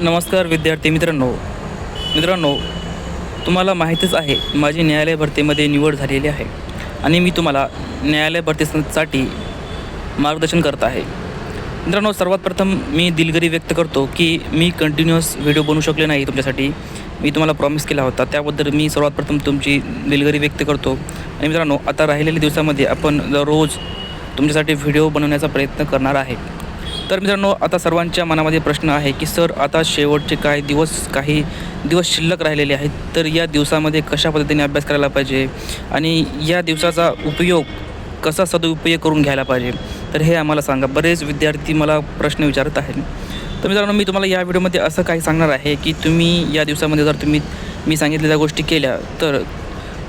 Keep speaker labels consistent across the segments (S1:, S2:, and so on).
S1: नमस्कार विद्यार्थी मित्रांनो, तुम्हाला माहीतच आहे माझी न्यायालय भरतीमध्ये निवड झालेली आहे आणि मी तुम्हाला न्यायालय भरतीसाठी मार्गदर्शन करत आहे. मित्रांनो, सर्वात प्रथम मी दिलगिरी व्यक्त करतो की मी कंटिन्युअस व्हिडिओ बनवू शकले नाही तुमच्यासाठी. मी तुम्हाला प्रॉमिस केला होता, त्याबद्दल मी सर्वात प्रथम तुमची दिलगिरी व्यक्त करतो. आणि मित्रांनो, आता राहिलेल्या दिवसामध्ये आपण दररोज तुमच्यासाठी व्हिडिओ बनवण्याचा प्रयत्न करणार आहे. तर मित्रांनो, आता सर्वांच्या मनामध्ये प्रश्न आहे की सर, आता शेवटचे काही दिवस शिल्लक राहिलेले आहेत, तर या दिवसामध्ये कशा पद्धतीने अभ्यास करायला पाहिजे आणि या दिवसाचा उपयोग कसा सदुपयोग करून घ्यायला पाहिजे, तर हे आम्हाला सांगा. बरेच विद्यार्थी मला प्रश्न विचारत आहेत. तर मित्रांनो, मी तुम्हाला या व्हिडिओमध्ये असं काही सांगणार आहे की तुम्ही या दिवसामध्ये जर मी सांगितलेल्या गोष्टी केल्या तर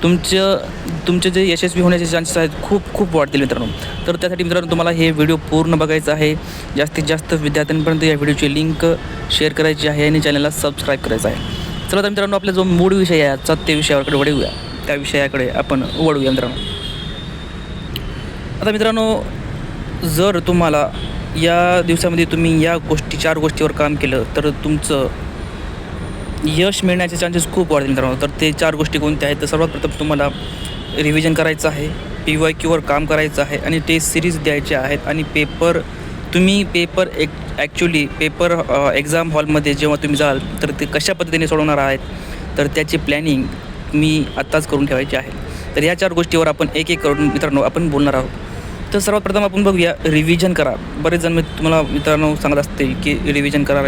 S1: तुमचे जे यशस्वी होण्याचे चान्सेस आहेत खूप वाढतील मित्रांनो. तर त्यासाठी मित्रांनो, तुम्हाला हे व्हिडिओ पूर्ण बघायचं आहे. जास्तीत जास्त विद्यार्थ्यांपर्यंत या व्हिडिओची लिंक शेअर करायची आहे आणि चॅनलला सबस्क्राईब करायचं आहे. चला तर मित्रांनो, आपला जो मूळ विषय आहे आजचा, ते विषयाकडे वळूया. त्या विषयाकडे आपण वळूया मित्रांनो. आता मित्रांनो, जर तुम्हाला या दिवसामध्ये तुम्ही या 4 गोष्टीवर काम केलं तर तुमचं यश मिळण्याचे चान्सेस खूप वाढतील मित्रांनो. तर ते 4 गोष्टी कोणत्या आहेत? तर सर्वात प्रथम तुम्हाला रिव्हिजन करायचं आहे, PYQवर काम करायचं आहे आणि टेस्ट सिरीज द्यायचे आहेत. आणि पेपर एक्झाम हॉलमध्ये जेव्हा तुम्ही जाल तर ते कशा पद्धतीने सोडवणार आहेत, तर त्याची प्लॅनिंग मी आत्ताच करून ठेवायची आहे. तर या 4 गोष्टीवर आपण एक करून मित्रांनो आपण बोलणार आहोत. तर सर्वात प्रथम आपण बघूया, रिव्हिजन करा. बरेच जण तुम्हाला मित्रांनो सांगत असतील की रिव्हिजन करा.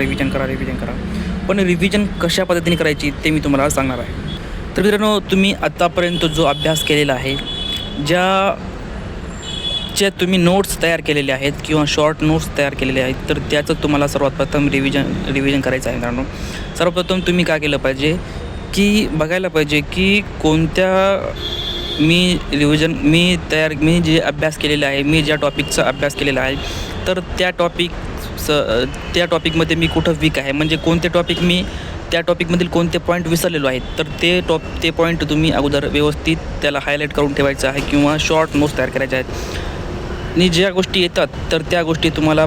S1: पण रिव्हिजन कशा पद्धतीने करायची ते मी तुम्हाला सांगणार आहे. तर मित्रांनो, तुम्ही आत्तापर्यंत जो अभ्यास केलेला आहे, ज्या तुम्ही नोट्स तयार केलेले आहेत किंवा शॉर्ट नोट्स तयार केलेले आहेत, तर त्याचं तुम्हाला सर्वात प्रथम रिव्हिजन करायचं आहे मित्रांनो. सर्वप्रथम तुम्ही काय केलं पाहिजे की बघायला पाहिजे की मी जे अभ्यास केलेला आहे, मी ज्या टॉपिकचा अभ्यास केलेला आहे, तर त्या टॉपिकमध्ये मी कुठं वीक आहे, म्हणजे त्या टॉपिकमधील कोणते पॉईंट विसरलेलो आहेत, तर ते पॉईंट तुम्ही अगोदर व्यवस्थित त्याला हायलाईट करून ठेवायचं आहे किंवा शॉर्ट नोट्स तयार करायच्या आहेत. आणि ज्या गोष्टी येतात तर त्या गोष्टी तुम्हाला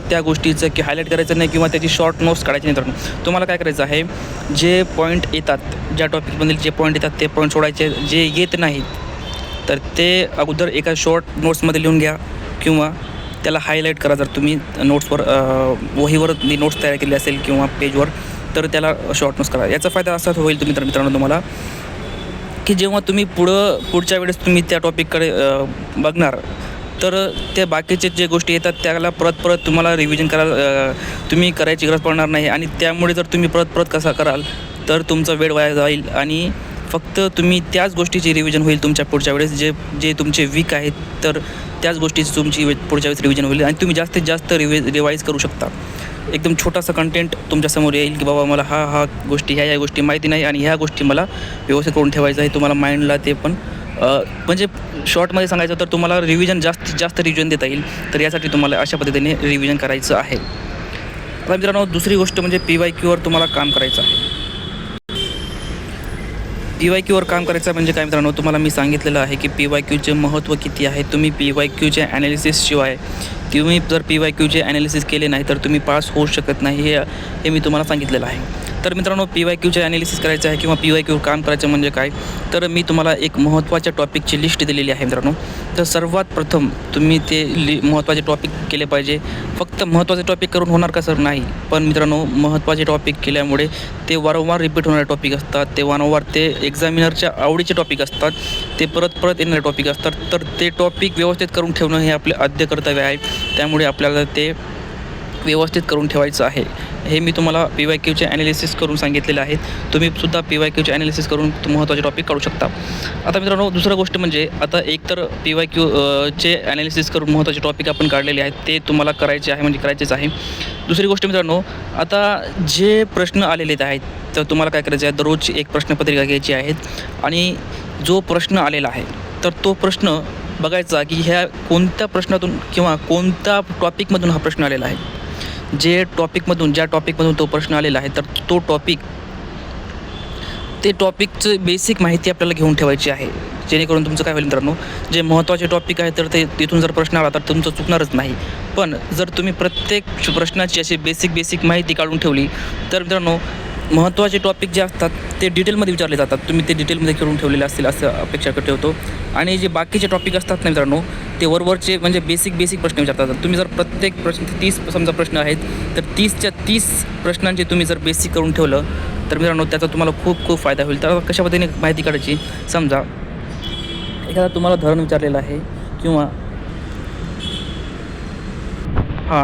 S1: त्या गोष्टीचं की हायलाईट करायचं नाही किंवा त्याची शॉर्ट नोट्स काढायची नाही. तर तुम्हाला काय करायचं आहे, जे पॉईंट येतात, ज्या टॉपिकमधील जे पॉईंट येतात ते पॉईंट सोडायचे. जे येत नाहीत तर ते अगोदर एका शॉर्ट नोट्समध्ये लिहून घ्या किंवा त्याला हायलाईट करा. जर तुम्ही नोट्सवर वहीवर नोट्स तयार केली असेल किंवा पेजवर, तर त्याला शॉर्ट नोट्स करा. याचा फायदा असा होईल मित्रांनो तुम्हाला की जेव्हा तुम्ही पुढच्या वेळेस तुम्ही त्या टॉपिककडे बघणार, तर त्या बाकीचे जे गोष्टी येतात त्याला परत तुम्हाला रिव्हिजन करायची गरज पडणार नाही. आणि त्यामुळे जर तुम्ही परत कसा कराल तर तुमचा वेळ वाया जाईल आणि फक्त तुम्ही त्याच गोष्टीची रिव्हिजन होईल तुमच्या पुढच्या वेळेस. जे तुमचे वीक आहेत, तर त्याच गोष्टीची तुमची पुढच्या वेळेस रिव्हिजन होईल आणि तुम्ही जास्तीत जास्त रिवाईज करू शकता. एकदम छोटासा कंटेंट तुमच्यासमोर येईल की बाबा मला ह्या गोष्टी माहिती नाही आणि ह्या गोष्टी मला व्यवस्थित करून ठेवायचं आहे. तुम्हाला माइंडला ते पण म्हणजे शॉर्टमध्ये सांगायचं तर तुम्हाला जास्तीत जास्त रिव्हिजन देता येईल. तर यासाठी तुम्हाला अशा पद्धतीने रिव्हिजन करायचं आहे. आता मित्रांनो, दुसरी गोष्ट म्हणजे PYQवर तुम्हाला काम करायचं आहे. PYQवर काम करायचं म्हणजे काय मित्रांनो, तुम्हाला मी सांगितलेलं आहे की PYQचे महत्त्व किती आहे. तुम्ही PYQच्या ॲनालिसिसशिवाय तुम्ही जर PYQचे ॲनालिसिस केले नाही तर तुम्ही पास होऊ शकत नाही. हे मी तुम्हाला सांगितलेलं आहे. तर मित्रांनो, PYQचे ॲनालिसिस करायचं आहे किंवा PYQवर काम करायचं म्हणजे काय, तर मी तुम्हाला एक महत्त्वाच्या टॉपिकची लिस्ट दिलेली आहे मित्रांनो. तर सर्वात प्रथम तुम्ही ते महत्त्वाचे टॉपिक केले पाहिजे. फक्त महत्त्वाचे टॉपिक करून होणार का सर? नाही. पण मित्रांनो, महत्त्वाचे टॉपिक केल्यामुळे ते वारंवार रिपीट होणारे टॉपिक असतात, ते वारंवार ते एक्झामिनरच्या आवडीचे टॉपिक असतात, ते परत येणारे टॉपिक असतात. तर ते टॉपिक व्यवस्थित करून ठेवणं हे आपले आद्य कर्तव्य आहे. त्यामुळे आपल्याला ते व्यवस्थित करून ठेवायचं आहे. हे मी तुम्हाला PYQचे ॲनालिसिस करून सांगितलेले आहेत. तुम्ही सुद्धा PYQचे ॲनालिसिस करून महत्त्वाचे टॉपिक काढू शकता. आता मित्रांनो, दुसरं गोष्ट म्हणजे आता एकतर PYQचे ॲनालिसिस करून महत्त्वाचे टॉपिक आपण काढलेले आहेत, ते तुम्हाला करायचेच आहे. दुसरी गोष्ट मित्रांनो, आता जे प्रश्न आलेले आहेत, तर तुम्हाला काय करायचं आहे, दररोजची एक प्रश्नपत्रिका घ्यायची आहेत आणि जो प्रश्न आलेला आहे तर तो प्रश्न बघायचा की ह्या कोणत्या प्रश्नातून किंवा कोणत्या टॉपिकमधून हा प्रश्न आलेला आहे. ज्या टॉपिकमधून तो प्रश्न आलेला आहे, तर ते टॉपिकचं बेसिक माहिती आपल्याला घेऊन ठेवायची आहे. जेणेकरून तुमचं काय होईल मित्रांनो, जे महत्त्वाचे टॉपिक आहे तर ते तिथून जर प्रश्न आला तर तुमचं चुकणारच नाही. पण जर तुम्ही प्रत्येक प्रश्नाची अशी बेसिक माहिती काढून ठेवली तर मित्रांनो, महत्त्वाचे टॉपिक जे असतात ते डिटेलमध्ये विचारले जातात. तुम्ही ते डिटेलमध्ये करून ठेवलेले असतील असं अपेक्षा ठेवतो. आणि जे बाकीचे टॉपिक असतात ना मित्रांनो, ते वरवरचे म्हणजे बेसिक प्रश्न विचारतात. तुम्ही जर प्रत्येक प्रश्न 30 समजा प्रश्न आहेत तर 30च्या 30 प्रश्नांचे तुम्ही जर बेसिक करून ठेवलं तर मित्रांनो, त्याचा तुम्हाला खूप फायदा होईल. तर कशा पद्धतीने माहिती काढायची, समजा एखादा तुम्हाला धरण विचारलेलं आहे किंवा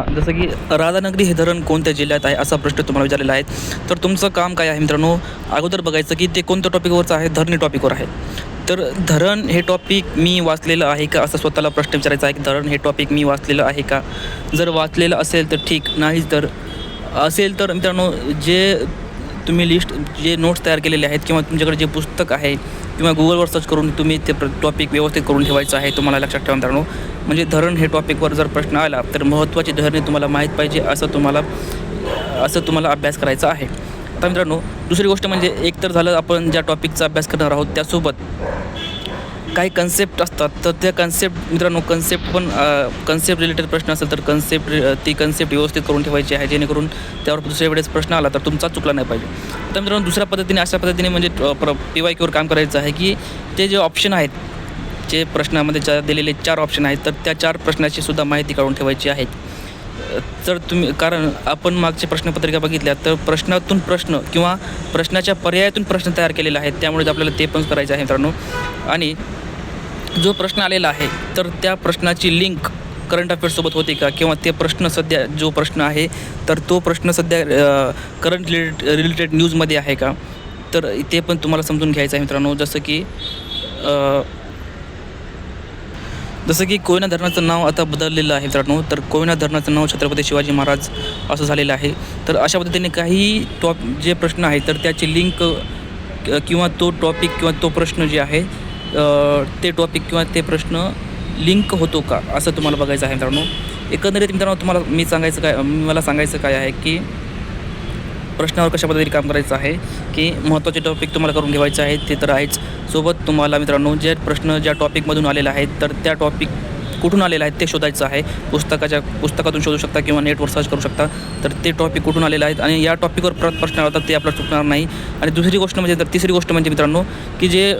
S1: जसं की राधानगरी हे धरण कोणत्या जिल्ह्यात आहे असा प्रश्न तुम्हाला विचारलेला आहे. तर तुमचं काम काय आहे मित्रांनो, अगोदर बघायचं की ते कोणत्या टॉपिकवरचं आहे. धरणी टॉपिकवर आहे तर धरण हे टॉपिक मी वाचलेलं आहे का असा स्वतःला प्रश्न विचारायचा आहे की धरण हे टॉपिक मी वाचलेलं आहे का. जर वाचलेलं असेल तर ठीक, नाहीच तर असेल तर मित्रांनो, जे तुम्ही जे नोट्स तयार केलेले आहेत किंवा तुमच्याकडे जे पुस्तक आहे किंवा गुगलवर सर्च करून तुम्ही ते टॉपिक व्यवस्थित करून ठेवायचं आहे. तुम्हाला लक्षात ठेवा मित्रांनो, म्हणजे धरण हे टॉपिकवर जर प्रश्न आला तर महत्त्वाची धरणे तुम्हाला माहीत पाहिजे असं तुम्हाला अभ्यास करायचा आहे. आता मित्रांनो, दुसरी गोष्ट म्हणजे एक तर झालं आपण ज्या टॉपिकचा अभ्यास करणार आहोत त्यासोबत काही कन्सेप्ट असतात. तर त्या कन्सेप्ट रिलेटेड प्रश्न असेल तर ती कन्सेप्ट व्यवस्थित करून ठेवायची आहे, जेणेकरून त्यावर दुसऱ्या वेळेस प्रश्न आला तर तुमचा चुकला नाही पाहिजे. तर मित्रांनो, अशा पद्धतीने म्हणजे PYQवर काम करायचं आहे की ते जे ऑप्शन आहेत, जे प्रश्नामध्ये दिलेले 4 ऑप्शन आहेत तर त्या 4 प्रश्नाची सुद्धा माहिती काढून ठेवायची आहे. तर कारण आपण मागच्या प्रश्नपत्रिका बघितल्या तर प्रश्नातून प्रश्न किंवा प्रश्नाच्या पर्यायातून प्रश्न तयार केलेले आहेत, त्यामुळे आपल्याला ते पण करायचं आहे मित्रांनो. आणि जो प्रश्न आलेला आहे तर त्या प्रश्नाची लिंक करंट अफेअर्ससोबत होते का, किंवा ते प्रश्न सध्या जो प्रश्न आहे तर तो प्रश्न सध्या करंट रिलेटेड न्यूजमध्ये आहे का, तर ते पण तुम्हाला समजून घ्यायचं आहे मित्रांनो. जसं की कोयना धरणाचं नाव आता बदललेलं आहे मित्रांनो. तर कोयना धरणाचं नाव छत्रपती शिवाजी महाराज असं झालेलं आहे. तर अशा पद्धतीने काही जे प्रश्न आहे तर त्याची लिंक किंवा तो टॉपिक किंवा तो प्रश्न जे आहे ते टॉपिक किंवा ते प्रश्न लिंक होतो का असं तुम्हाला बघायचं आहे मित्रांनो. एकंदरीत मित्रांनो, मला सांगायचं काय आहे की प्रश्नावर कशा पद्धतीने काम करायचं आहे की महत्त्वाचे टॉपिक तुम्हाला करून ठेवायचे आहेत ते तर आहेच. सोबत तुम्हाला मित्रांनो, ज्या टॉपिकमधून आलेला आहे तर त्या टॉपिक कुठून आलेलं आहे ते शोधायचं आहे. पुस्तकातून शोधू शकता किंवा नेटवर सर्च करू शकता तर ते टॉपिक कुठून आलेलं आहेत आणि या टॉपिकवर परत प्रश्न आला तर ते आपल्याला चुकणार नाही. आणि तिसरी गोष्ट म्हणजे मित्रांनो की जे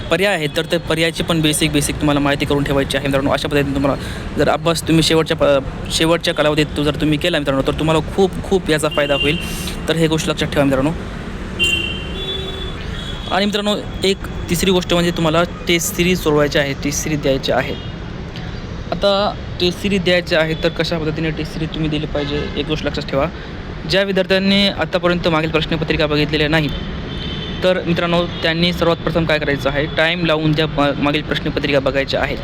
S1: पर्याय आहेत तर ते पर्यायाची पण बेसिक तुम्हाला माहिती करून ठेवायची आहे मित्रांनो. अशा पद्धतीने तुम्हाला जर अभ्यास तुम्ही शेवटच्या कालावधीत जर तुम्ही केला मित्रांनो तर तुम्हाला खूप याचा फायदा होईल. तर हे गोष्ट लक्षात ठेवा मित्रांनो. आणि मित्रांनो, एक तिसरी गोष्ट म्हणजे तुम्हाला टेस्ट सिरीज सोडवायची आहे, टेस्ट सिरीज द्यायची आहे. आता टेस्ट सिरीज द्यायची आहे तर कशा पद्धतीने टेस्ट सिरीज तुम्ही दिली पाहिजे एक गोष्ट लक्षात ठेवा. ज्या विद्यार्थ्यांनी आतापर्यंत मागील प्रश्नपत्रिका बघितलेल्या नाहीत तर मित्रांनो, त्यांनी सर्वात प्रथम काय करायचं आहे, टाईम लावून त्या मागील प्रश्नपत्रिका बघायच्या आहेत.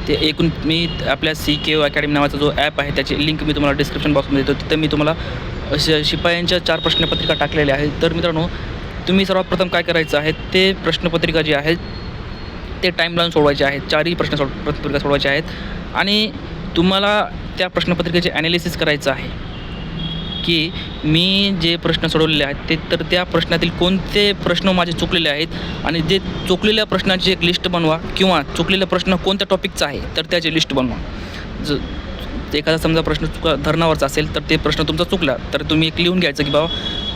S1: ते मी आपल्या CKO अकॅडमी नावाचा जो ॲप आहे त्याची लिंक मी तुम्हाला डिस्क्रिप्शन बॉक्समध्ये देतो. तिथं मी तुम्हाला शिपायांच्या 4 प्रश्नपत्रिका टाकलेल्या आहेत. तर मित्रांनो, तुम्ही सर्वात प्रथम काय करायचं आहे, ते प्रश्नपत्रिका जी आहेत ते टाईम लावून सोडवायचे आहेत. 4ही प्रश्नपत्रिका सोडवायचे आहेत आणि तुम्हाला त्या प्रश्नपत्रिकेचे ॲनालिसिस करायचं आहे की मी जे प्रश्न सोडवलेले आहेत तर त्या प्रश्नातील कोणते प्रश्न माझे चुकलेले आहेत आणि जे चुकलेल्या प्रश्नाची एक लिस्ट बनवा किंवा चुकलेला प्रश्न कोणत्या टॉपिकचा आहे तर त्याची लिस्ट बनवा. एखादा समजा प्रश्न धरणावरचा असेल तर ते प्रश्न तुमचा चुकला तर तुम्ही एक लिहून घ्यायचं की बाबा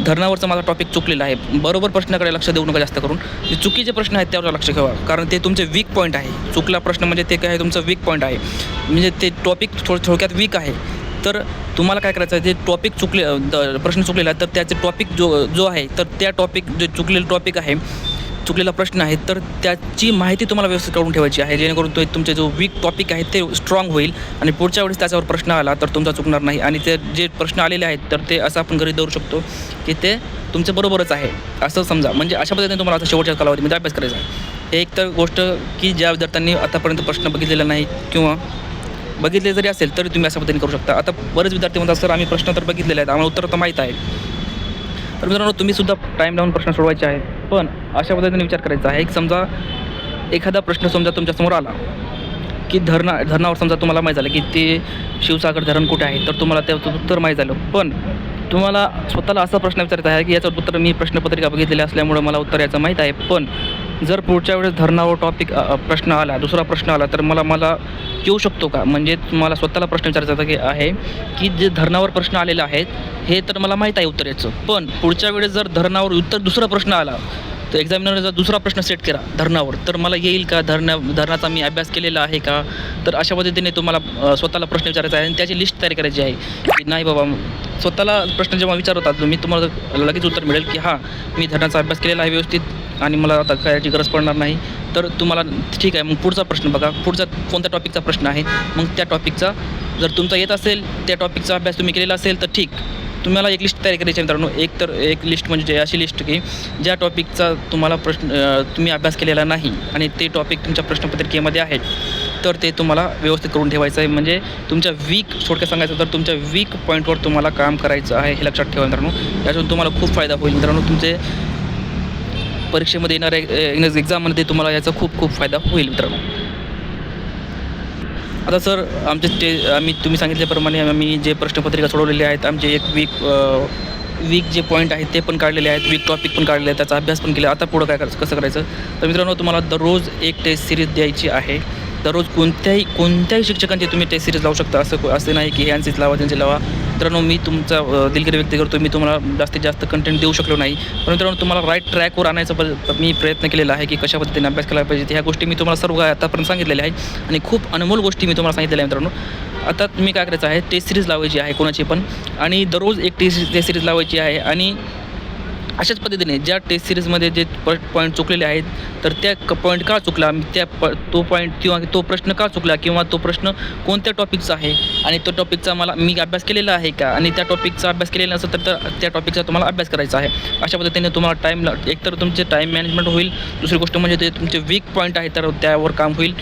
S1: धरणावरचा माझा टॉपिक चुकलेला आहे. बरोबर प्रश्नाकडे लक्ष देऊ नका जास्त करून, जे चुकीचे प्रश्न आहेत त्यावर लक्ष ठेवा, कारण ते तुमचे वीक पॉईंट आहे. चुकला प्रश्न म्हणजे ते काय आहे, तुमचं वीक पॉईंट आहे, म्हणजे ते टॉपिक थोडक्यात वीक आहे. तर तुम्हाला काय करायचं आहे, ते टॉपिक प्रश्न चुकलेला आहे तर त्याचे टॉपिक जो आहे तर त्या जे चुकलेलं टॉपिक आहे, चुकलेला प्रश्न आहे तर त्याची माहिती तुम्हाला व्यवस्थित काढून ठेवायची आहे, जेणेकरून तुमचे जो वीक टॉपिक आहे ते स्ट्रॉंग होईल आणि पुढच्या वेळेस त्याच्यावर प्रश्न आला तर तुमचा चुकणार नाही. आणि ते जे प्रश्न आलेले आहेत तर ते असं आपण घरी धरू शकतो की ते तुमचं बरोबरच आहे असं समजा. म्हणजे अशा पद्धतीने तुम्हाला आता शेवटच्या कालावधीमध्ये अभ्यास करायचा आहे. एक तर गोष्ट की ज्या विद्यार्थ्यांनी आतापर्यंत प्रश्न बघितलेला नाही किंवा बघितले जरी असेल तरी तुम्ही अशा पद्धतीने करू शकता. आता बरेच विद्यार्थी म्हणतात सर आम्ही प्रश्न तर बघितलेले आहेत, आम्हाला उत्तर तर माहीत आहे. तर मित्रांनो, तुम्हीसुद्धा टाईम लावून प्रश्न सोडवायचे आहेत, पण अशा पद्धतीने विचार करायचा आहे. समजा एखादा प्रश्न तुमच्यासमोर आला की धरणावर समजा तुम्हाला माहीत झालं की ते शिवसागर धरण कुठे आहे तर तुम्हाला त्याचं उत्तर माहीत झालं, पण तुम्हाला स्वतःला असा प्रश्न विचारायचा आहे की याचं उत्तर मी प्रश्नपत्रिका बघितलेली असल्यामुळं मला उत्तर याचं माहीत आहे, पण जर पुढच्या वेळेस धरणावर टॉपिक प्रश्न आला, दुसरा प्रश्न आला, तर मला येऊ शकतो का? म्हणजे तुम्हाला स्वतःला प्रश्न विचारायचा की आहे की जे धरणावर प्रश्न आलेले आहेत हे तर मला माहीत आहे उत्तर याचं, पण पुढच्या वेळेस जर धरणावर उत्तर दुसरा प्रश्न आला, तर एक्झामिनरने जर दुसरा प्रश्न सेट केला धरणावर, तर मला येईल का? धरणाचा मी अभ्यास केलेला आहे का? तर अशा पद्धतीने तुम्हाला स्वतःला प्रश्न विचारायचा आहे आणि त्याची लिस्ट तयार करायची आहे की नाही बाबा, स्वतःला प्रश्न जेव्हा विचारतात मी तुम्हाला लगेच उत्तर मिळेल की हां, मी धरणाचा अभ्यास केलेला आहे व्यवस्थित आणि मला आता करायची गरज पडणार नाही. तर तुम्हाला ठीक आहे, मग पुढचा प्रश्न बघा, पुढचा कोणत्या टॉपिकचा प्रश्न आहे, मग त्या टॉपिकचा जर तुमचा येत असेल, त्या टॉपिकचा अभ्यास तुम्ही केलेला असेल तर ठीक. तुम्हाला एक लिस्ट तयार करायची आहे मित्रांनो. एक लिस्ट म्हणजे अशी लिस्ट की ज्या टॉपिकचा तुम्हाला तुम्ही अभ्यास केलेला नाही आणि ते टॉपिक तुमच्या प्रश्नपत्रिकेमध्ये आहेत, तर ते तुम्हाला व्यवस्थित करून ठेवायचं आहे. म्हणजे तुमच्या थोडक्यात सांगायचं तर तुमच्या वीक पॉईंटवर तुम्हाला काम करायचं आहे, हे लक्षात ठेवा मित्रांनो. यातून तुम्हाला खूप फायदा होईल मित्रांनो. तुमचे परीक्षेमध्ये येणाऱ्या एक्झाममध्ये तुम्हाला याचा खूप फायदा होईल मित्रांनो. आता सर तुम्ही सांगितल्याप्रमाणे आम्ही जे प्रश्नपत्रिका सोडवलेले आहेत, आमचे एक वीक जे पॉईंट आहेत ते पण काढलेले आहेत, वीक टॉपिक पण काढलेले आहेत, त्याचा अभ्यास पण केला. आता पुढं कसं करायचं? तर मित्रांनो, तुम्हाला दररोज एक टेस्ट सिरीज द्यायची आहे. दररोज कोणत्याही शिक्षकांची तुम्ही टेस्ट सिरीज लावू शकता. असं नाही की यांचीच लावा त्यांची लावा. मित्रांनो, मी तुमचा दिलगिरी व्यक्त करतो. मी तुम्हाला जास्तीत जास्त कंटेंट देऊ शकलो नाही, पण मित्रांनो तुम्हाला राईट ट्रॅकवर आणायचा मी प्रयत्न केलेला आहे की कशा पद्धतीने अभ्यास केला पाहिजे. ह्या गोष्टी मी तुम्हाला सर्व आतापर्यंत सांगितलेल्या आहेत आणि खूप अनमोल गोष्टी मी तुम्हाला सांगितलेल्या आहे मित्रांनो. आता तुम्ही काय करायचं आहे, टेस्ट सिरीज लावायची आहे कोणाची पण, आणि दररोज एक टेस्ट सिरीज लावायची आहे. आणि अशाच पद्धतीने ज्या टेस्ट सिरीजमध्ये जे पॉईंट चुकलेले आहेत, तर त्या पॉईंट का चुकला, तो पॉईंट किंवा तो प्रश्न का चुकला, किंवा तो प्रश्न कोणत्या टॉपिकचा आहे आणि तो टॉपिकचा मी अभ्यास केलेला आहे का, आणि त्या टॉपिकचा अभ्यास केलेला नसेल तर त्या टॉपिकचा तुम्हाला अभ्यास करायचा आहे. अशा पद्धतीने तुम्हाला एकतर तुमचे टाईम मॅनेजमेंट होईल, दुसरी गोष्ट म्हणजे ते तुमचे वीक पॉईंट आहे तर त्यावर काम होईल.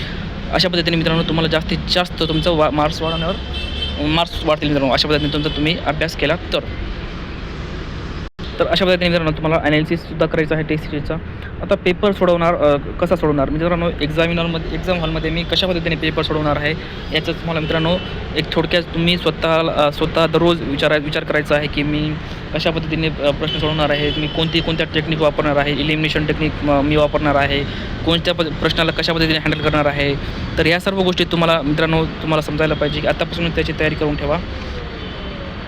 S1: अशा पद्धतीने मित्रांनो तुम्हाला जास्तीत जास्त तुमचं मार्क्स वाढतील मित्रांनो, अशा पद्धतीने तुम्ही अभ्यास केला तर अशा पद्धतीने मित्रांनो तुम्हाला ॲनालिसिससुद्धा करायचं आहे टेस्ट सिरीजचा. आता पेपर कसा सोडवणार मित्रांनो, एक्झाम हॉलमध्ये मी कशा पद्धतीने पेपर सोडवणार आहे याचं तुम्हाला मित्रांनो एक थोडक्यात तुम्ही स्वतः दररोज विचार करायचा आहे की मी कशा पद्धतीने प्रश्न सोडवणार आहे, मी कोणत्या टेक्निक वापरणार आहे, इलिमिनेशन टेक्निक मी वापरणार आहे, कोणत्या प्रश्नाला कशा पद्धतीने हँडल करणार आहे. तर ह्या सर्व गोष्टी तुम्हाला समजायला पाहिजे की आतापासून त्याची तयारी करून ठेवा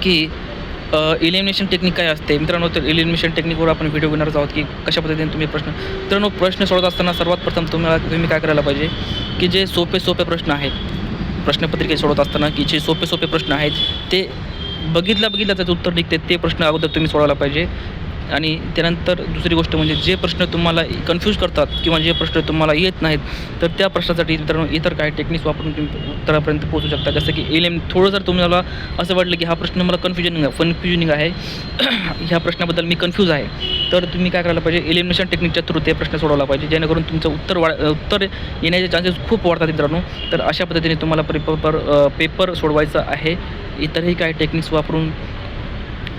S1: की इलिमिनेशन टेक्निक काय असते मित्रांनो. तर इलिमिनेशन टेक्निकवर आपण व्हिडिओ घेणारच आहोत की कशा पद्धतीने तुम्ही प्रश्न सोडवत असताना सर्वात प्रथम तुम्ही काय करायला पाहिजे की जे सोपे प्रश्न आहेत प्रश्नपत्रिके सोडवत असताना, की जे सोपे प्रश्न आहेत ते बघितल्या त्याचं उत्तर निघते ते प्रश्न अगोदर तुम्ही सोडवायला पाहिजे. आणि त्यानंतर दुसरी गोष्ट म्हणजे जे प्रश्न तुम्हाला कन्फ्यूज करतात किंवा जे प्रश्न तुम्हाला येत नाहीत, तर त्या प्रश्नासाठी मित्रांनो इतर काही टेक्निक्स वापरून तुम्ही उत्तरापर्यंत पोहोचू शकता. जसं की थोडं जर तुम्हाला असं वाटलं की हा प्रश्न मला कन्फ्युजनिंग आहे ह्या प्रश्नाबद्दल मी कन्फ्यूज आहे, तर तुम्ही काय करायला पाहिजे, एलिमिनेशन टेक्निकच्या थ्रू ते प्रश्न सोडवला पाहिजे, जेणेकरून तुमचं उत्तर येण्याचे चान्सेस खूप वाढतात मित्रांनो. तर अशा पद्धतीने तुम्हाला पेपर सोडवायचा आहे. इतरही काही टेक्निक्स वापरून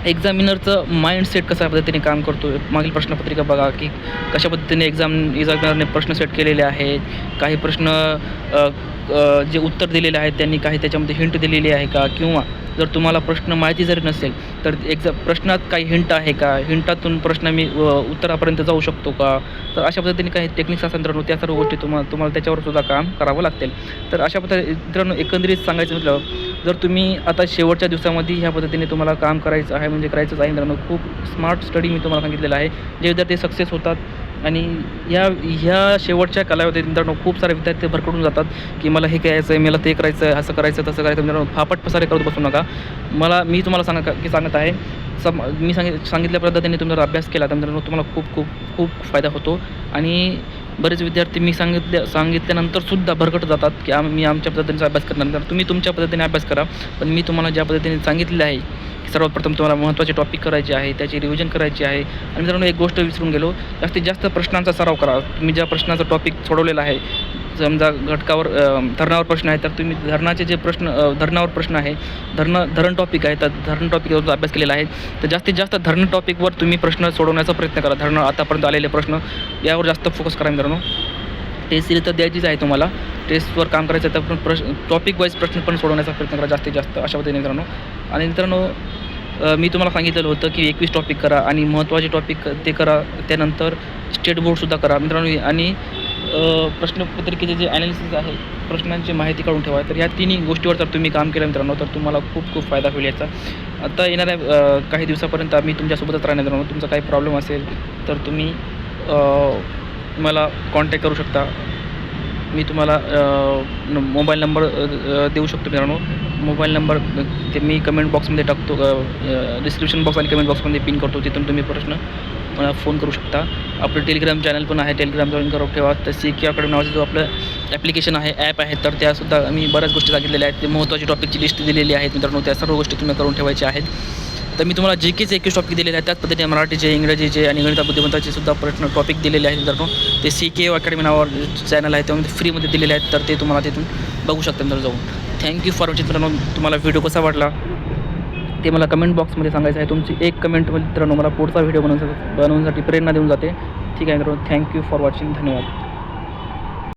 S1: एक्झामिनरचं माइंडसेट कशा पद्धतीने काम करतो, मागील प्रश्नपत्रिका बघा की कशा पद्धतीने एक्झामिनरने प्रश्न सेट केलेले आहेत. काही प्रश्न जे उत्तर दिलेले आहेत त्यांनी काही त्याच्यामध्ये हिंट दिलेली आहे का, किंवा जर तुम्हाला प्रश्न माहिती जरी नसेल तर प्रश्नात काही हिंट आहे का, हिंटातून प्रश्न मी उत्तरापर्यंत जाऊ शकतो का. तर अशा पद्धतीने काही टेक्निक्स असतात मित्रांनो, त्या सर्व गोष्टी तुम्हाला त्याच्यावर सुद्धा काम करावं लागतील. तर अशा पद्धतीने मित्रांनो एकंदरीत सांगायचं म्हटलं, जर तुम्ही आता शेवटच्या दिवसामध्ये ह्या पद्धतीने तुम्हाला काम करायचं आहे करायचंच आहे मित्रांनो, खूप स्मार्ट स्टडी मी तुम्हाला सांगितलेलं आहे, जे विद्यार्थी सक्सेस होतात. आणि ह्या शेवटच्या कालावधीत मित्रांनो खूप सारे विद्यार्थी भरकडून जातात की मला हे करायचं आहे, मला ते करायचं आहे, असं करायचं तसं करायचं. मित्रांनो फापट पसारे करत बसू नका. मी तुम्हाला सांगत आहे मी सांगितल्या पद्धतीने तुम्ही जर अभ्यास केला तर मित्रांनो तुम्हाला खूप फायदा होतो. आणि बरेच विद्यार्थी मी सांगितल्यानंतर सुद्धा भरकट जातात की मी आमच्या पद्धतीचा अभ्यास करणार. तर तुम्ही तुमच्या पद्धतीने अभ्यास करा, पण मी तुम्हाला ज्या पद्धतीने सांगितलेलं आहे सर्वात प्रथम तुम्हाला महत्त्वाचे टॉपिक करायचे आहे, त्याची रिव्हिजन करायची आहे. आणि मित्रांनो एक गोष्ट विसरून गेलो, जास्तीत जास्त प्रश्नांचा सराव करा. तुम्ही ज्या प्रश्नाचा टॉपिक सोडवलेला आहे, समजा धरणावर प्रश्न आहे तर तुम्ही धरणाचे जे धरणावर प्रश्न आहे, धरण टॉपिक आहे, तर धरण टॉपिकवर अभ्यास केलेला आहे, तर जास्तीत जास्त धरण टॉपिकवर तुम्ही प्रश्न सोडवण्याचा प्रयत्न करा. धरण आतापर्यंत आलेले प्रश्न यावर जास्त फोकस करा मित्रांनो. टेस्ट सिरीज तर द्यायचीच आहे तुम्हाला, टेस्टवर काम करायचं आहे तर टॉपिक वाईज प्रश्न पण सोडवण्याचा प्रयत्न करा जास्तीत जास्त, अशा पद्धतीने मित्रांनो. आणि मित्रांनो मी तुम्हाला सांगितलेलं होतं की 21 टॉपिक करा आणि महत्त्वाचे टॉपिक ते करा. त्यानंतर स्टेट बोर्डसुद्धा करा मित्रांनो. आणि प्रश्नपत्रिकेचे जे ॲनालिसिस आहे, प्रश्नांची माहिती काढून ठेवा. तर ह्या तिन्ही गोष्टीवर जर तुम्ही काम केलं मित्रांनो, तर तुम्हाला खूप खूप फायदा होईल याचा. आता येणाऱ्या काही दिवसापर्यंत आम्ही तुमच्यासोबतच राहणार मित्रांनो. तुमचा काही प्रॉब्लेम असेल तर तुम्ही मला कॉन्टॅक्ट करू शकता. मी तुम्हाला मोबाईल नंबर देऊ शकतो मित्रांनो. मोबाईल नंबर ते मी कमेंट बॉक्समध्ये टाकतो, डिस्क्रिप्शन बॉक्स आणि कमेंट बॉक्समध्ये पिन करतो. तिथून तुम्ही प्रश्न मला फोन करू शकता. आपलं टेलिग्राम चॅनल पण आहे, टेलिग्राम जॉईन करून ठेवा. तर CK अकॅडमी नावाचं जो आपलं ॲप्लिकेशन आहे, ॲप आहे, तर त्यासुद्धा मी बऱ्याच गोष्टी सांगितलेल्या आहेत. ते महत्त्वाची टॉपिकची लिस्ट दिलेली आहेत मित्रांनो. त्या सर्व गोष्टी तुम्ही करून ठेवायच्या आहेत. तर मी तुम्हाला GKचे 21 टॉपिक दिलेले आहेत. त्याच पद्धतीने मराठीचे, इंग्रजीचे आणि गणिता बुद्धिमत्ताचे सुद्धा प्रश्न टॉपिक दिलेले आहेत मित्रांनो. ते CK अकॅडमी नावावर चॅनल आहे, त्यामध्ये फ्रीमध्ये दिलेले आहेत. तर ते तुम्हाला तिथून बघू शकता मित्रांनो जाऊन. थँक्यू फॉर वॉचिंग मित्रांनो. तुम्हाला व्हिडिओ कसा वाटला ते मला कमेंट बॉक्समध्ये सांगायचं आहे. तुमची एक कमेंट मित्रांनो मला पुढचा व्हिडिओ बनवण्यासाठी प्रेरणा देऊन जाते. ठीक आहे मित्रांनो. Thank you for watching. धन्यवाद.